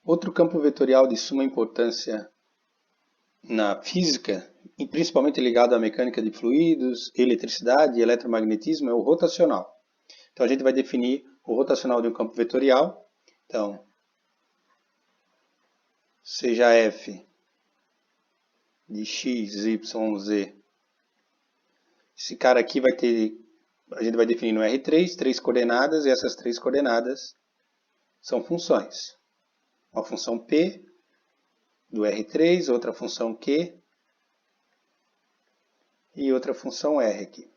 Outro campo vetorial de suma importância na física, e principalmente ligado à mecânica de fluidos, eletricidade e eletromagnetismo, é o rotacional. Então a gente vai definir o rotacional de um campo vetorial. Então, seja f de x, y, z. Esse cara aqui vai ter, a gente vai definir no R3, 3 coordenadas, e essas 3 coordenadas são funções. Uma função P do R3, outra função Q e outra função R aqui.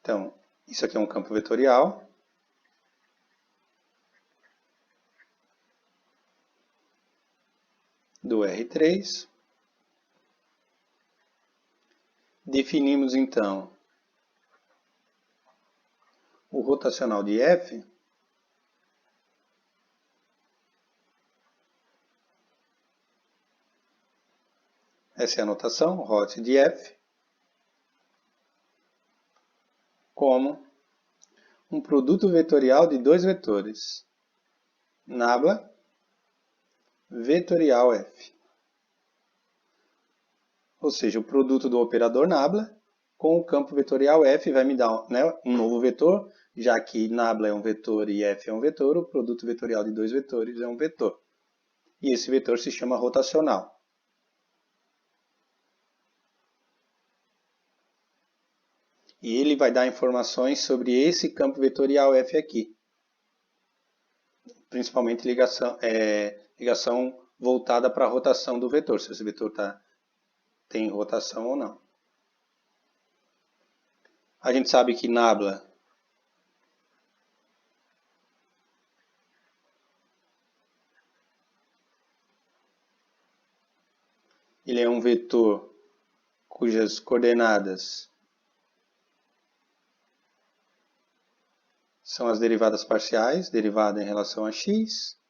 Então, isso aqui é um campo vetorial. Do R3. Definimos então o rotacional de F. Essa é a notação, rot de F, como um produto vetorial de dois vetores, nabla vetorial F. Ou seja, o produto do operador nabla com o campo vetorial F vai me dar, né, um novo vetor, já que nabla é um vetor e F é um vetor, o produto vetorial de dois vetores é um vetor. E esse vetor se chama rotacional. E ele vai dar informações sobre esse campo vetorial F aqui. Principalmente ligação voltada para a rotação do vetor, se esse vetor tem rotação ou não. A gente sabe que nabla ele é um vetor cujas coordenadas são as derivadas parciais, derivada em relação a x,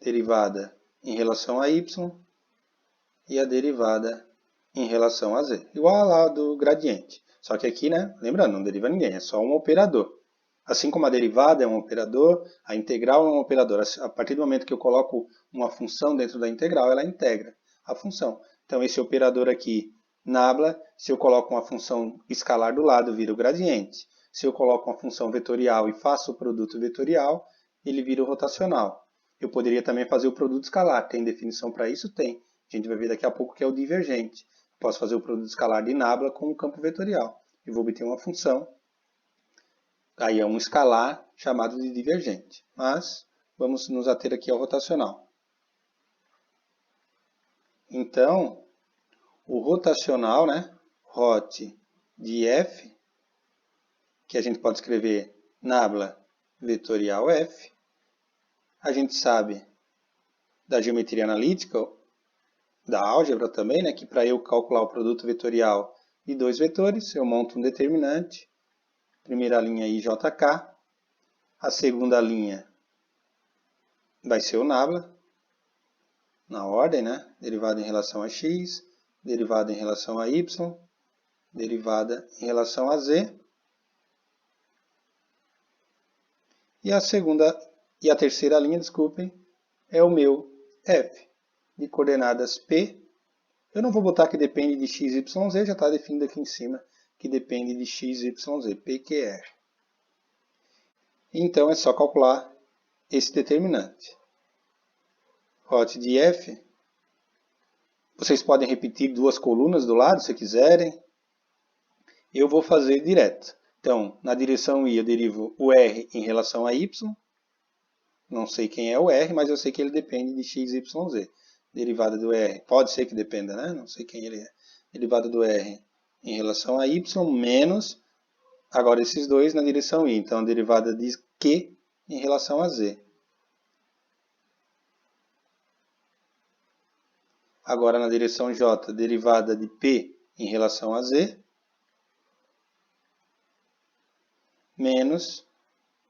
derivada em relação a y e a derivada em relação a z. Igual a lá do gradiente. Só que aqui, né, lembrando, não deriva ninguém, é só um operador. Assim como a derivada é um operador, a integral é um operador. A partir do momento que eu coloco uma função dentro da integral, ela integra a função. Então esse operador aqui, nabla, se eu coloco uma função escalar do lado, vira o gradiente. Se eu coloco uma função vetorial e faço o produto vetorial, ele vira o rotacional. Eu poderia também fazer o produto escalar. Tem definição para isso? Tem. A gente vai ver daqui a pouco que é o divergente. Posso fazer o produto escalar de nabla com o campo vetorial. E vou obter uma função. Aí é um escalar chamado de divergente. Mas vamos nos ater aqui ao rotacional. Então, o rotacional, né, rot de F, que a gente pode escrever nabla vetorial F. A gente sabe da geometria analítica, da álgebra também, né, que para eu calcular o produto vetorial de dois vetores, eu monto um determinante, primeira linha IJK, a segunda linha vai ser o nabla, na ordem, né, derivada em relação a x, derivada em relação a y, derivada em relação a z. E a terceira linha, desculpem, é o meu f, de coordenadas p. Eu não vou botar que depende de x, y, z, já está definido aqui em cima que depende de x, y, z, p, q, r. Então é só calcular esse determinante. Rot de f, vocês podem repetir duas colunas do lado se quiserem. Eu vou fazer direto. Então, na direção i eu derivo o r em relação a y. Não sei quem é o r, mas eu sei que ele depende de x, y, z. Derivada do r, pode ser que dependa, né? Não sei quem ele é. Derivada do r em relação a y menos, agora esses dois na direção i. Então, a derivada de q em relação a z. Agora, na direção j, derivada de p em relação a z. Menos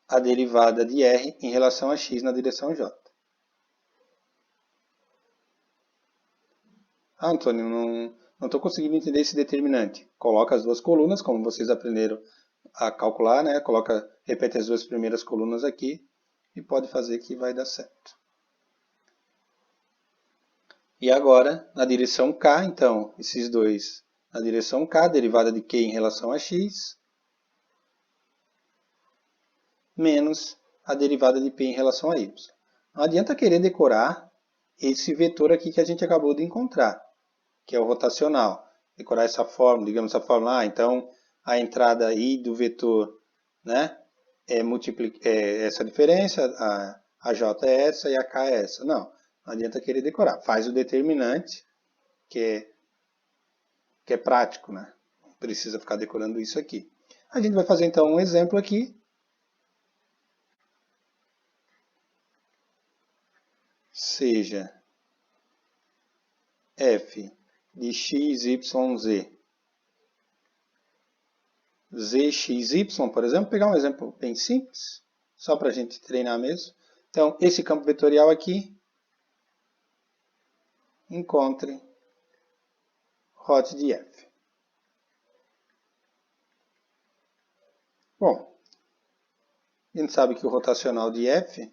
a derivada de r em relação a x na direção j. Ah, Antônio, não estou conseguindo entender esse determinante. Coloca as duas colunas, como vocês aprenderam a calcular, né? Repete as duas primeiras colunas aqui e pode fazer que vai dar certo. E agora, na direção k, então, esses dois na direção k, derivada de q em relação a x, menos a derivada de p em relação a y. Não adianta querer decorar esse vetor aqui que a gente acabou de encontrar, que é o rotacional. Decorar essa fórmula, digamos essa fórmula, então a entrada I do vetor, né, é essa diferença, a J é essa e a K é essa. Não adianta querer decorar. Faz o determinante, que é prático, né? Não precisa ficar decorando isso aqui. A gente vai fazer então um exemplo aqui. Seja f de x, y, z. Zxy, por exemplo, pegar um exemplo bem simples, só para a gente treinar mesmo. Então, esse campo vetorial aqui, encontre hot de f. Bom, a gente sabe que o rotacional de f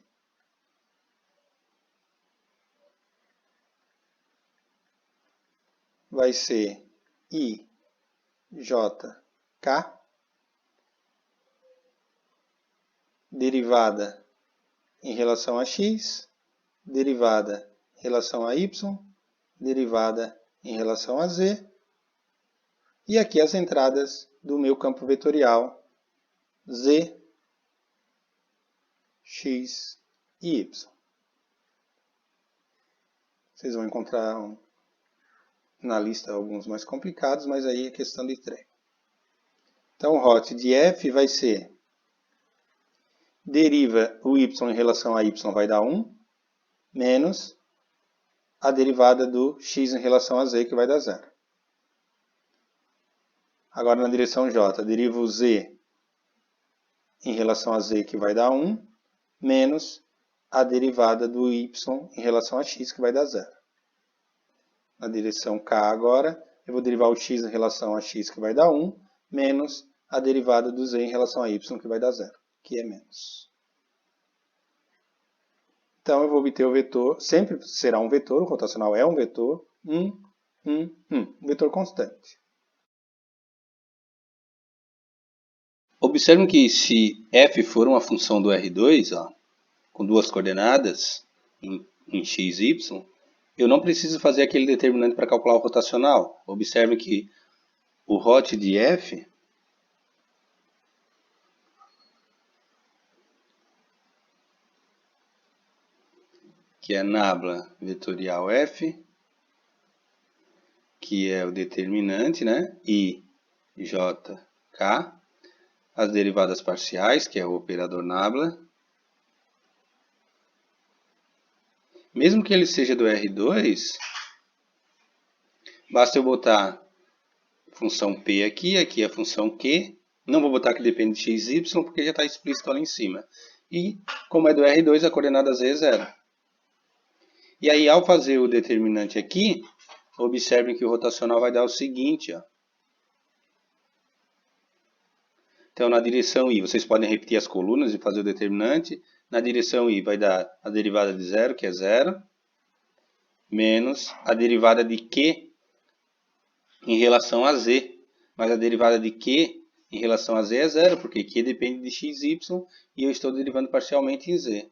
vai ser I, J, K, derivada em relação a x, derivada em relação a y, derivada em relação a z, e aqui as entradas do meu campo vetorial z, x e y. Vocês vão encontrar na lista alguns mais complicados, mas aí é questão de treino. Então, o hot de f vai ser, deriva o y em relação a y vai dar 1, menos a derivada do x em relação a z, que vai dar 0. Agora, na direção j, deriva o z em relação a z, que vai dar 1, menos a derivada do y em relação a x, que vai dar 0. Na direção k agora, eu vou derivar o x em relação a x, que vai dar 1, menos a derivada do z em relação a y, que vai dar 0, que é menos. Então, eu vou obter o vetor, sempre será um vetor, o rotacional é um vetor, 1, 1, 1, um vetor constante. Observem que se f for uma função do R2, ó, com duas coordenadas, em x e y, eu não preciso fazer aquele determinante para calcular o rotacional. Observe que o hot de f que é nabla vetorial f, que é o determinante, né? I, J, K, as derivadas parciais, que é o operador nabla. Mesmo que ele seja do R2, basta eu botar função P aqui, aqui a função Q. Não vou botar que depende de x e y, porque já está explícito ali em cima. E, como é do R2, a coordenada z é 0. E aí, ao fazer o determinante aqui, observem que o rotacional vai dar o seguinte, ó. Então, na direção I, vocês podem repetir as colunas e fazer o determinante. Na direção I vai dar a derivada de 0, que é 0, menos a derivada de Q em relação a Z. Mas a derivada de Q em relação a Z é 0, porque Q depende de x e y e eu estou derivando parcialmente em Z.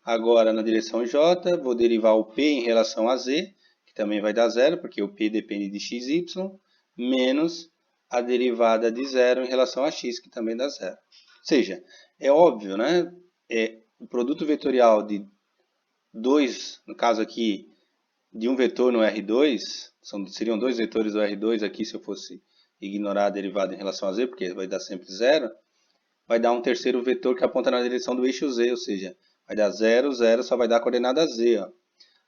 Agora, na direção J, vou derivar o P em relação a Z, que também vai dar 0, porque o P depende de x e y, menos a derivada de 0 em relação a x, que também dá 0. Ou seja, é óbvio, né? O produto vetorial de dois, no caso aqui, de um vetor no R2, seriam dois vetores do R2 aqui, se eu fosse ignorar a derivada em relação a z, porque vai dar sempre 0, vai dar um terceiro vetor que aponta na direção do eixo z, ou seja, vai dar 0, 0, só vai dar a coordenada z. Ó.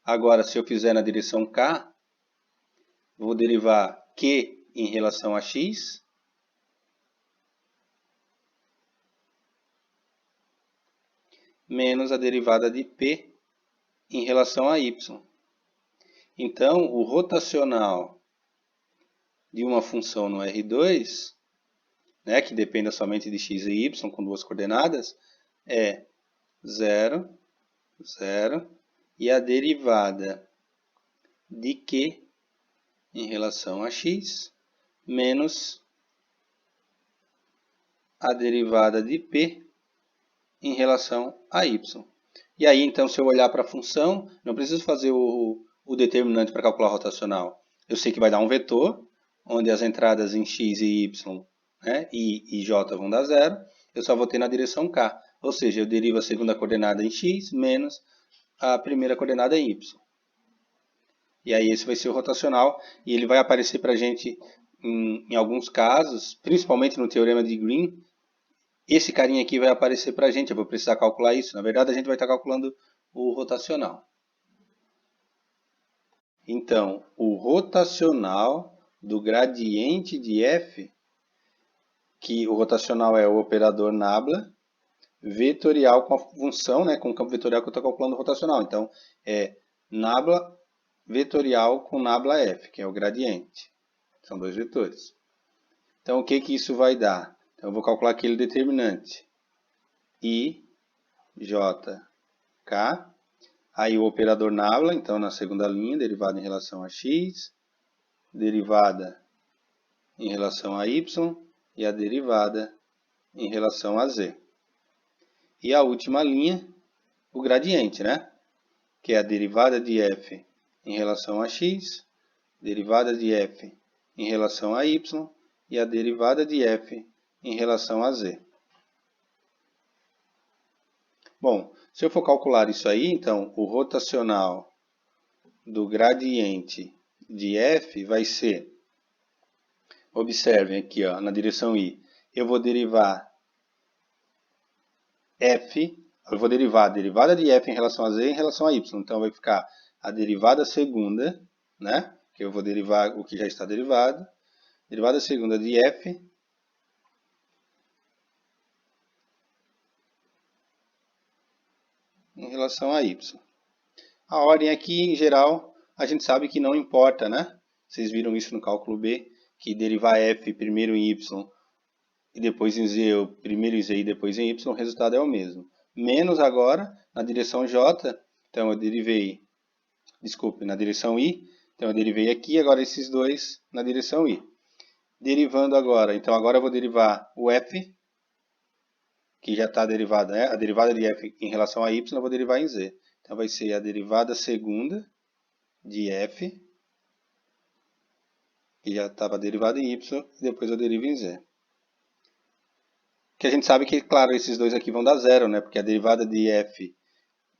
Agora, se eu fizer na direção k, vou derivar q em relação a x, menos a derivada de p em relação a y. Então, o rotacional de uma função no R2 né, que dependa somente de x e y com duas coordenadas, é 0, 0, e a derivada de q em relação a x menos a derivada de p em relação a y. E aí, então, se eu olhar para a função, não preciso fazer o determinante para calcular rotacional. Eu sei que vai dar um vetor, onde as entradas em x e y, né, e j vão dar zero. Eu só vou ter na direção k. Ou seja, eu derivo a segunda coordenada em x menos a primeira coordenada em y. E aí esse vai ser o rotacional, e ele vai aparecer para a gente em alguns casos, principalmente no teorema de Green. Esse carinha aqui vai aparecer para a gente, eu vou precisar calcular isso. Na verdade, a gente vai estar calculando o rotacional. Então, o rotacional do gradiente de f, que o rotacional é o operador nabla, vetorial com a função, né, com o campo vetorial que eu estou calculando o rotacional. Então, é nabla vetorial com nabla f, que é o gradiente. São dois vetores. Então, o que isso vai dar? Então, eu vou calcular aquele determinante. I, J, K. Aí o operador nabla, então na segunda linha, derivada em relação a x, derivada em relação a y e a derivada em relação a z. E a última linha, o gradiente, né? Que é a derivada de f em relação a x, derivada de f em relação a y e a derivada de f em relação a z. Bom, se eu for calcular isso aí, então o rotacional do gradiente de f vai ser, observem aqui ó, na direção i, eu vou derivar f, eu vou derivar a derivada de f em relação a z em relação a y. Então vai ficar a derivada segunda, né? Que eu vou derivar o que já está derivado. Derivada segunda de f em relação a y. A ordem aqui, em geral, a gente sabe que não importa, né? Vocês viram isso no cálculo B, que derivar f primeiro em y e depois em z, ou primeiro em z e depois em y, o resultado é o mesmo. Menos agora, na direção j, então eu derivei, desculpe, na direção i, então eu derivei aqui, agora esses dois na direção i. Derivando agora, então agora eu vou derivar o f, que já está derivado, né? A derivada de f em relação a y eu vou derivar em z. Então vai ser a derivada segunda de f, que já estava derivada em y, e depois eu derivo em z. Que a gente sabe que, claro, esses dois aqui vão dar zero, né? Porque a derivada de f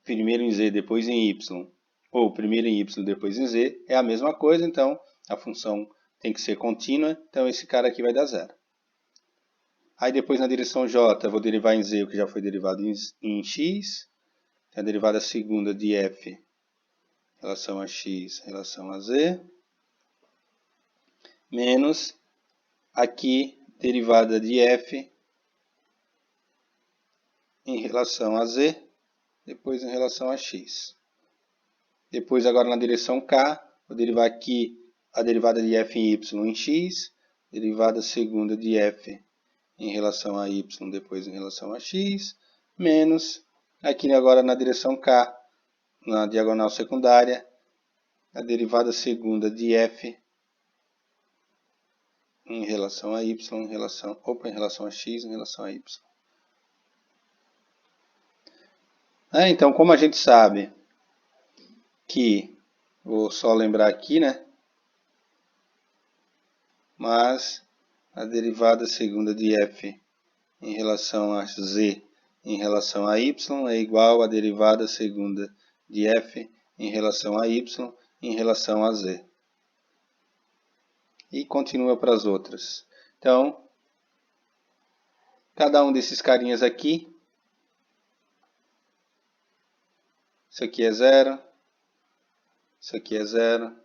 primeiro em z, depois em y, ou primeiro em y, depois em z, é a mesma coisa, então a função tem que ser contínua, então esse cara aqui vai dar zero. Aí depois na direção j eu vou derivar em z o que já foi derivado em x, a derivada segunda de f em relação a x em relação a z, menos aqui derivada de f em relação a z, depois em relação a x. Depois agora na direção k, vou derivar aqui a derivada de f em y em x, derivada segunda de f em relação a y, depois em relação a x, menos aqui agora na direção k, na diagonal secundária, a derivada segunda de f em relação a y, em relação a x, em relação a y. Então, como a gente sabe que, vou só lembrar aqui, né? Mas a derivada segunda de f em relação a z em relação a y é igual à derivada segunda de f em relação a y em relação a z. E continua para as outras. Então, cada um desses carinhas aqui, isso aqui é zero, isso aqui é zero,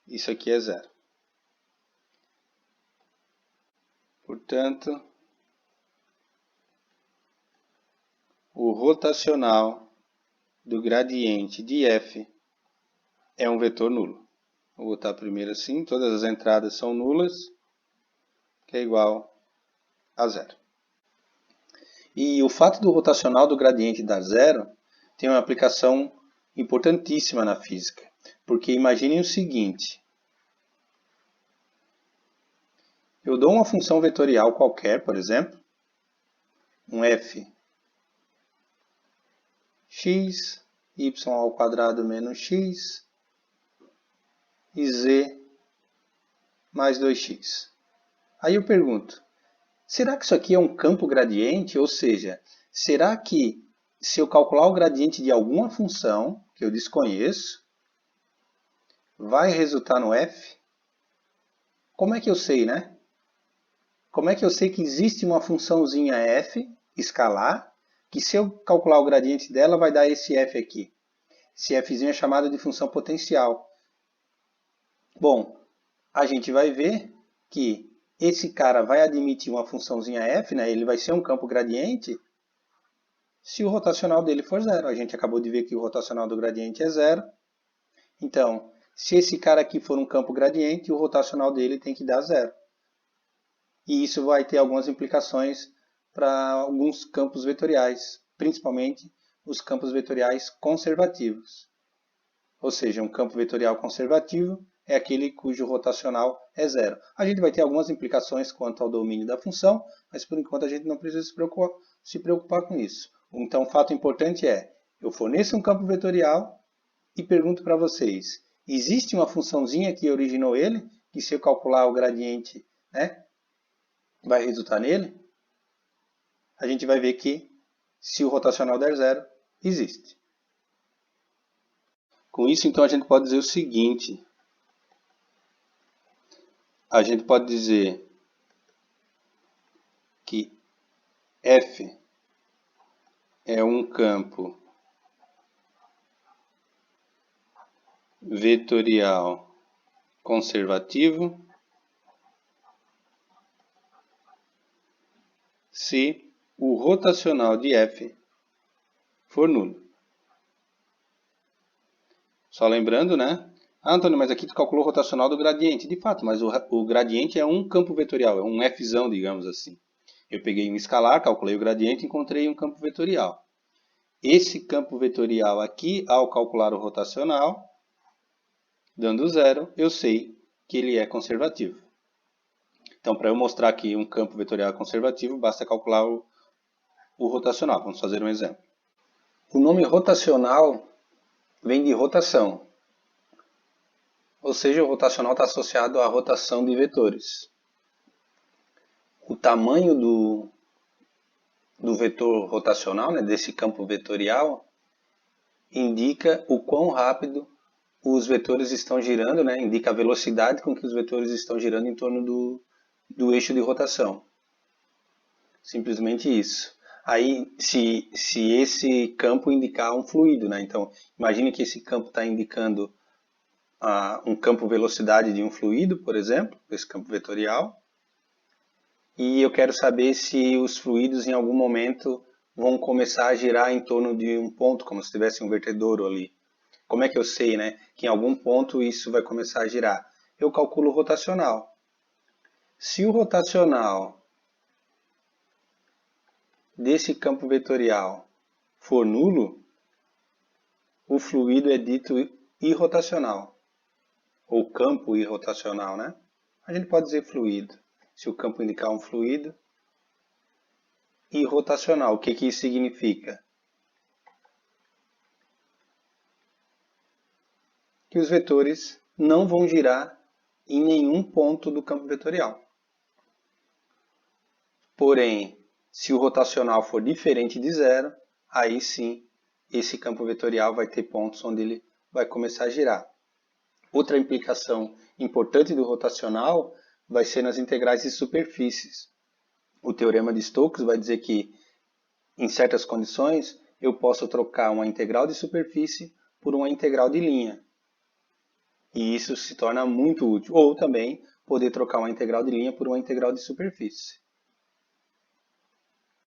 isso aqui é zero. Portanto, o rotacional do gradiente de f é um vetor nulo. Vou botar primeiro assim, todas as entradas são nulas, que é igual a zero. E o fato do rotacional do gradiente dar zero tem uma aplicação importantíssima na física. Porque imaginem o seguinte. Eu dou uma função vetorial qualquer, por exemplo, um f x, y ao quadrado menos x e z mais 2x. Aí eu pergunto, será que isso aqui é um campo gradiente? Ou seja, será que se eu calcular o gradiente de alguma função que eu desconheço, vai resultar no f? Como é que eu sei, né? Como é que eu sei que existe uma funçãozinha f, escalar, que se eu calcular o gradiente dela vai dar esse f aqui? Esse fzinho é chamado de função potencial. Bom, a gente vai ver que esse cara vai admitir uma funçãozinha f, né? Ele vai ser um campo gradiente, se o rotacional dele for zero. A gente acabou de ver que o rotacional do gradiente é zero. Então, se esse cara aqui for um campo gradiente, o rotacional dele tem que dar zero. E isso vai ter algumas implicações para alguns campos vetoriais, principalmente os campos vetoriais conservativos. Ou seja, um campo vetorial conservativo é aquele cujo rotacional é zero. A gente vai ter algumas implicações quanto ao domínio da função, mas por enquanto a gente não precisa se preocupar com isso. Então, o fato importante é, eu forneço um campo vetorial e pergunto para vocês, existe uma funçãozinha que originou ele, que se eu calcular o gradiente, né, vai resultar nele? A gente vai ver que, se o rotacional der zero, existe. Com isso, então, a gente pode dizer o seguinte. A gente pode dizer que f é um campo vetorial conservativo se o rotacional de f for nulo. Só lembrando, né? Ah, Antônio, mas aqui tu calculou o rotacional do gradiente. De fato, mas o gradiente é um campo vetorial, é um fzão, digamos assim. Eu peguei um escalar, calculei o gradiente e encontrei um campo vetorial. Esse campo vetorial aqui, ao calcular o rotacional, dando zero, eu sei que ele é conservativo. Então, para eu mostrar aqui um campo vetorial conservativo, basta calcular o rotacional. Vamos fazer um exemplo. O nome rotacional vem de rotação. Ou seja, o rotacional está associado à rotação de vetores. O tamanho do vetor rotacional, né, desse campo vetorial, indica o quão rápido os vetores estão girando, né, indica a velocidade com que os vetores estão girando em torno do eixo de rotação. Simplesmente isso. Aí, se esse campo indicar um fluido, né, então, imagine que esse campo está indicando um campo velocidade de um fluido, por exemplo, esse campo vetorial, e eu quero saber se os fluidos em algum momento vão começar a girar em torno de um ponto, como se tivesse um vertedouro ali. Como é que eu sei, né, que em algum ponto isso vai começar a girar? Eu calculo o rotacional. Se o rotacional desse campo vetorial for nulo, o fluido é dito irrotacional. Ou campo irrotacional, né? A gente pode dizer fluido. Se o campo indicar um fluido irrotacional, o que isso significa? Que os vetores não vão girar em nenhum ponto do campo vetorial. Porém, se o rotacional for diferente de zero, aí sim, esse campo vetorial vai ter pontos onde ele vai começar a girar. Outra implicação importante do rotacional vai ser nas integrais de superfícies. O teorema de Stokes vai dizer que, em certas condições, eu posso trocar uma integral de superfície por uma integral de linha. E isso se torna muito útil. Ou também poder trocar uma integral de linha por uma integral de superfície.